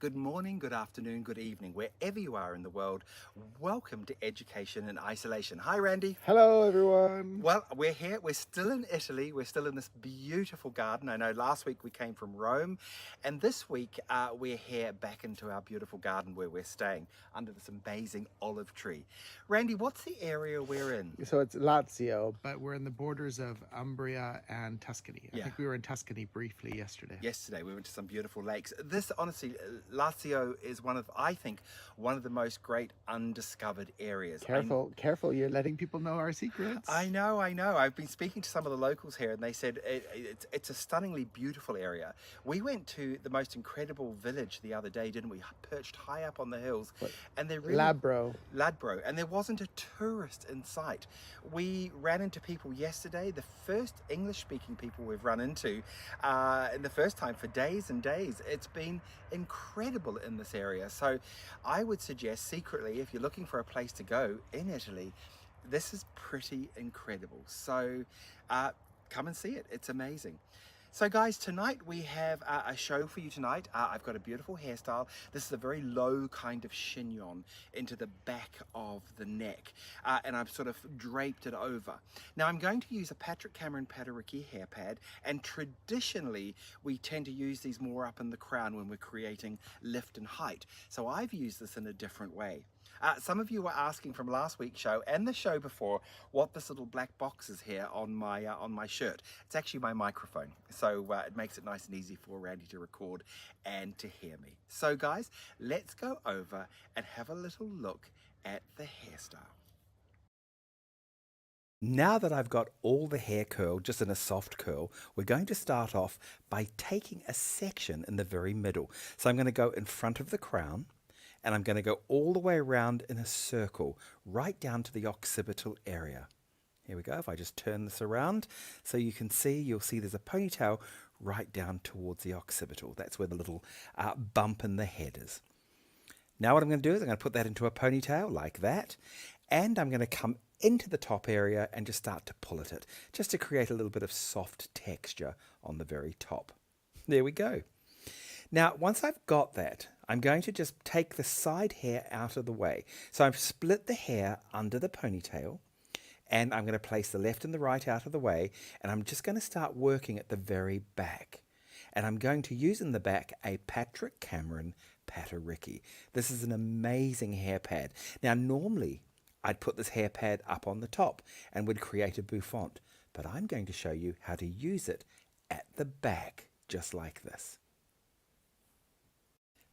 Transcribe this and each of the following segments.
Good morning, good afternoon, good evening, wherever you are in the world. Welcome to Education in Isolation. Hi, Randy. Hello, everyone. Well, we're here. We're still in Italy. We're still in this beautiful garden. I know last week we came from Rome, and this week we're here back into our beautiful garden where we're staying under this amazing olive tree. Randy, what's the area we're in? So it's Lazio, but we're in the borders of Umbria and Tuscany. I Yeah. think we were in Tuscany briefly yesterday. Yesterday we went to some beautiful lakes. This, honestly, Lazio is I think, one of the most great undiscovered areas. Careful, careful, you're letting people know our secrets. I know. I've been speaking to some of the locals here, and they said it's a stunningly beautiful area. We went to the most incredible village the other day, didn't we? Perched high up on the hills, and they really Ladbro, and there wasn't a tourist in sight. We ran into people yesterday, the first English-speaking people we've run into, and the first time for days and days. It's been incredible in this area. So I would suggest secretly, if you're looking for a place to go in Italy, this is pretty incredible. So come and see it. It's amazing. So guys, tonight we have a show for you tonight. I've got a beautiful hairstyle. This is a very low kind of chignon into the back of the neck, and I've sort of draped it over. Now I'm going to use a Patrick Cameron Padericki hair pad, and traditionally we tend to use these more up in the crown when we're creating lift and height. So I've used this in a different way. Some of you were asking from last week's show and the show before what this little black box is here on my shirt. It's actually my microphone, so it makes it nice and easy for Randy to record and to hear me. So guys, let's go over and have a little look at the hairstyle. Now that I've got all the hair curled just in a soft curl, we're going to start off by taking a section in the very middle. So I'm going to go in front of the crown, and I'm going to go all the way around in a circle, right down to the occipital area. Here we go. If I just turn this around, so you can see, you'll see there's a ponytail right down towards the occipital. That's where the little bump in the head is. Now what I'm going to do is I'm going to put that into a ponytail like that, and I'm going to come into the top area and just start to pull at it, just to create a little bit of soft texture on the very top. There we go. Now, once I've got that, I'm going to just take the side hair out of the way. So I've split the hair under the ponytail, and I'm going to place the left and the right out of the way, and I'm just going to start working at the very back. And I'm going to use in the back a Patrick Cameron Padericki. This is an amazing hair pad. Now, normally I'd put this hair pad up on the top and would create a bouffant, but I'm going to show you how to use it at the back, just like this.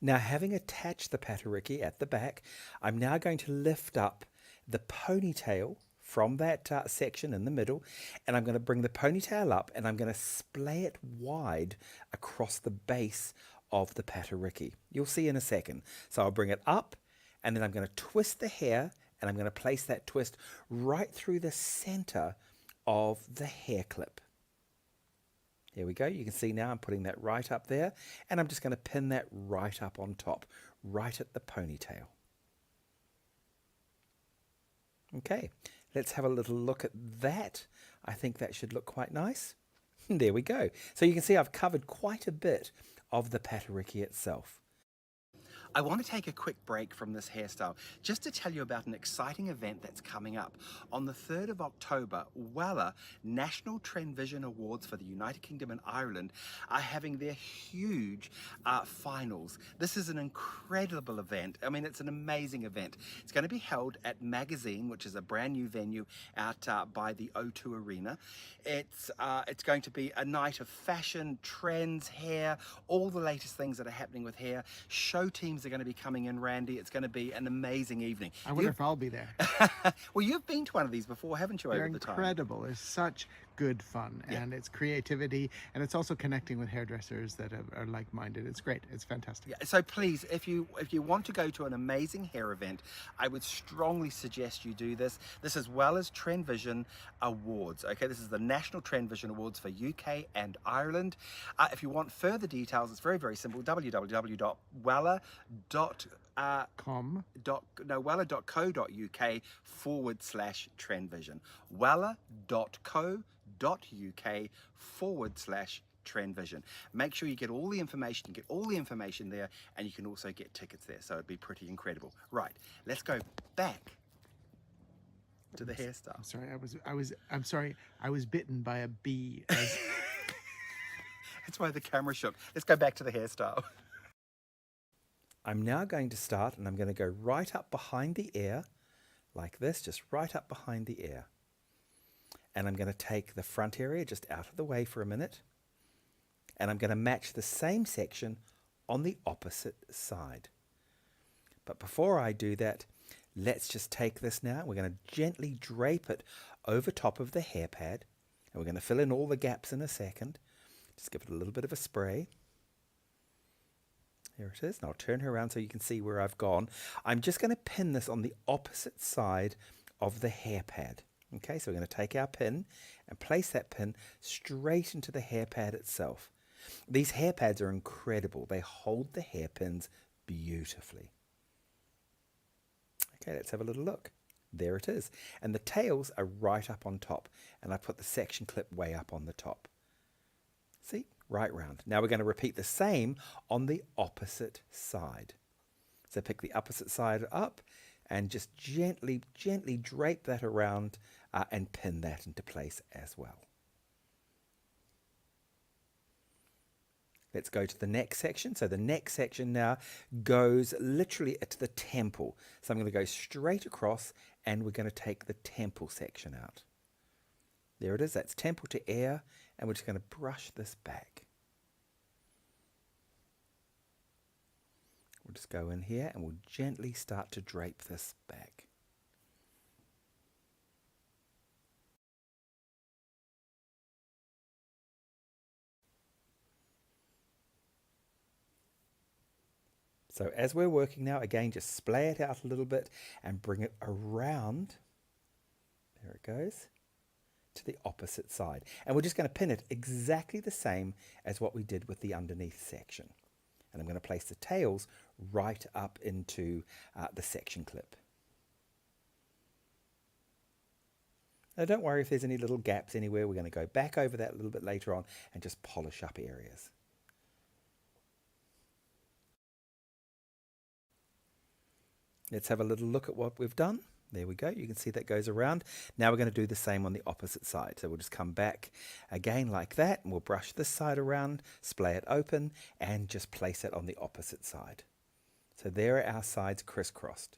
Now, having attached the Padericki at the back, I'm now going to lift up the ponytail from that section in the middle, and I'm going to bring the ponytail up, and I'm going to splay it wide across the base of the Padericki. You'll see in a second. So I'll bring it up, and then I'm going to twist the hair, and I'm going to place that twist right through the center of the hair clip. There we go. You can see now I'm putting that right up there, and I'm just going to pin that right up on top, right at the ponytail. Okay, let's have a little look at that. I think that should look quite nice. There we go. So you can see I've covered quite a bit of the Padericki itself. I want to take a quick break from this hairstyle just to tell you about an exciting event that's coming up. On the 3rd of October, Wella National Trend Vision Awards for the United Kingdom and Ireland are having their huge finals. This is an incredible event. I mean, it's an amazing event. It's going to be held at Magazine, which is a brand new venue out by the O2 Arena. It's going to be a night of fashion, trends, hair, all the latest things that are happening with hair. Show teams are going to be coming in, Randy. It's going to be an amazing evening. I wonder if I'll be there. Well, you've been to one of these before, haven't you, over the time? They're incredible. It's such good fun, and it's creativity, and it's also connecting with hairdressers that are like-minded. It's great. It's fantastic. Yeah, so please, if you want to go to an amazing hair event, I would strongly suggest you do this. This as well as Trend Vision Awards. Okay, this is the National Trend Vision Awards for UK and Ireland. If you want further details, it's very, very simple. wella.co.uk/trendvision. wella.co.uk/trendvision. Trend Vision. Make sure you get all the information, there, and you can also get tickets there. So it'd be pretty incredible. Right, let's go back to the hairstyle. I'm sorry, I was bitten by a bee. That's why the camera shook. Let's go back to the hairstyle. I'm now going to start, and I'm going to go right up behind the ear, like this, just right up behind the ear. And I'm going to take the front area just out of the way for a minute, and I'm going to match the same section on the opposite side. But before I do that, let's just take this now. We're going to gently drape it over top of the hair pad, and we're going to fill in all the gaps in a second. Just give it a little bit of a spray. Here it is, and I'll turn her around so you can see where I've gone. I'm just going to pin this on the opposite side of the hair pad. Okay, so we're going to take our pin and place that pin straight into the hair pad itself. These hair pads are incredible. They hold the hairpins beautifully. Okay, let's have a little look. There it is. And the tails are right up on top, and I put the section clip way up on the top. See? Right round. Now we're going to repeat the same on the opposite side. So pick the opposite side up and just gently drape that around and pin that into place as well. Let's go to the neck section. So the neck section now goes literally to the temple. So I'm going to go straight across, and we're going to take the temple section out. There it is. That's temple to ear, and we're just going to brush this back. We'll just go in here and we'll gently start to drape this back. So as we're working now, again, just splay it out a little bit and bring it around. There it goes. To the opposite side. And we're just going to pin it exactly the same as what we did with the underneath section. And I'm going to place the tails right up into the section clip. Now don't worry if there's any little gaps anywhere. We're going to go back over that a little bit later on and just polish up areas. Let's have a little look at what we've done. There we go. You can see that goes around. Now we're going to do the same on the opposite side. So we'll just come back again like that, and we'll brush this side around, splay it open, and just place it on the opposite side. So there are our sides crisscrossed.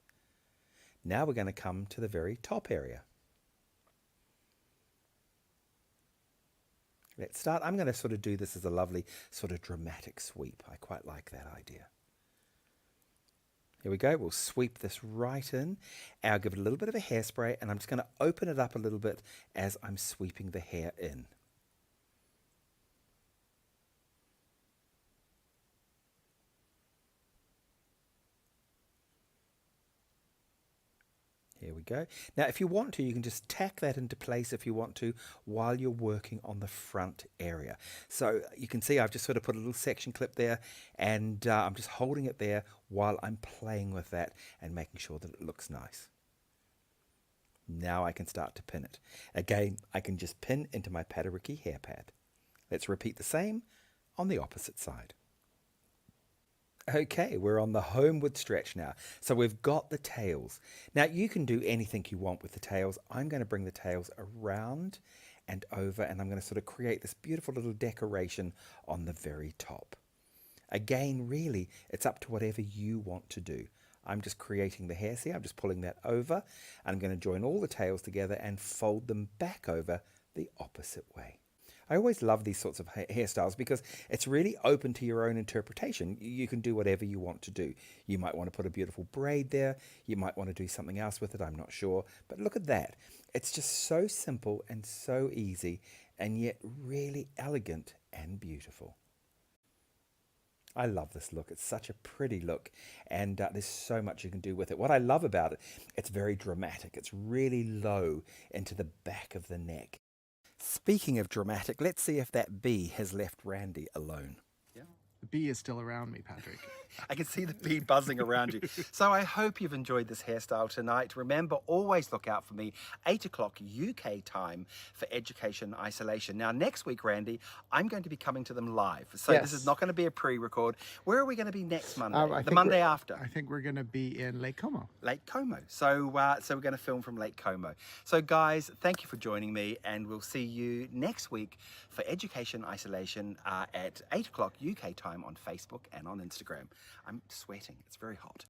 Now we're going to come to the very top area. Let's start. I'm going to sort of do this as a lovely sort of dramatic sweep. I quite like that idea. Here we go. We'll sweep this right in. I'll give it a little bit of a hairspray, and I'm just going to open it up a little bit as I'm sweeping the hair in. Here we go. Now, if you want to, you can just tack that into place if you want to while you're working on the front area. So you can see I've just sort of put a little section clip there, and I'm just holding it there while I'm playing with that and making sure that it looks nice. Now I can start to pin it. Again, I can just pin into my Padariki hair pad. Let's repeat the same on the opposite side. Okay, we're on the homeward stretch now. So we've got the tails. Now you can do anything you want with the tails. I'm going to bring the tails around and over, and I'm going to sort of create this beautiful little decoration on the very top. Again, really, it's up to whatever you want to do. I'm just creating the hair. See, I'm just pulling that over, and I'm going to join all the tails together and fold them back over the opposite way. I always love these sorts of hairstyles because it's really open to your own interpretation. You can do whatever you want to do. You might want to put a beautiful braid there. You might want to do something else with it. I'm not sure. But look at that. It's just so simple and so easy, and yet really elegant and beautiful. I love this look. It's such a pretty look, and there's so much you can do with it. What I love about it, it's very dramatic. It's really low into the back of the neck. Speaking of dramatic, let's see if that bee has left Randy alone. Yeah. The bee is still around me, Patrick. I can see the bee buzzing around you. So I hope you've enjoyed this hairstyle tonight. Remember, always look out for me, 8 o'clock UK time for Education Isolation. Now, next week, Randy, I'm going to be coming to them live. So this is Yes. not going to be a pre-record. Where are we going to be next Monday? I The think Monday we're- after. I think we're going to be in Lake Como. Lake Como. So we're going to film from Lake Como. So guys, thank you for joining me, and we'll see you next week for Education Isolation at 8 o'clock UK time on Facebook and on Instagram. I'm sweating. It's very hot.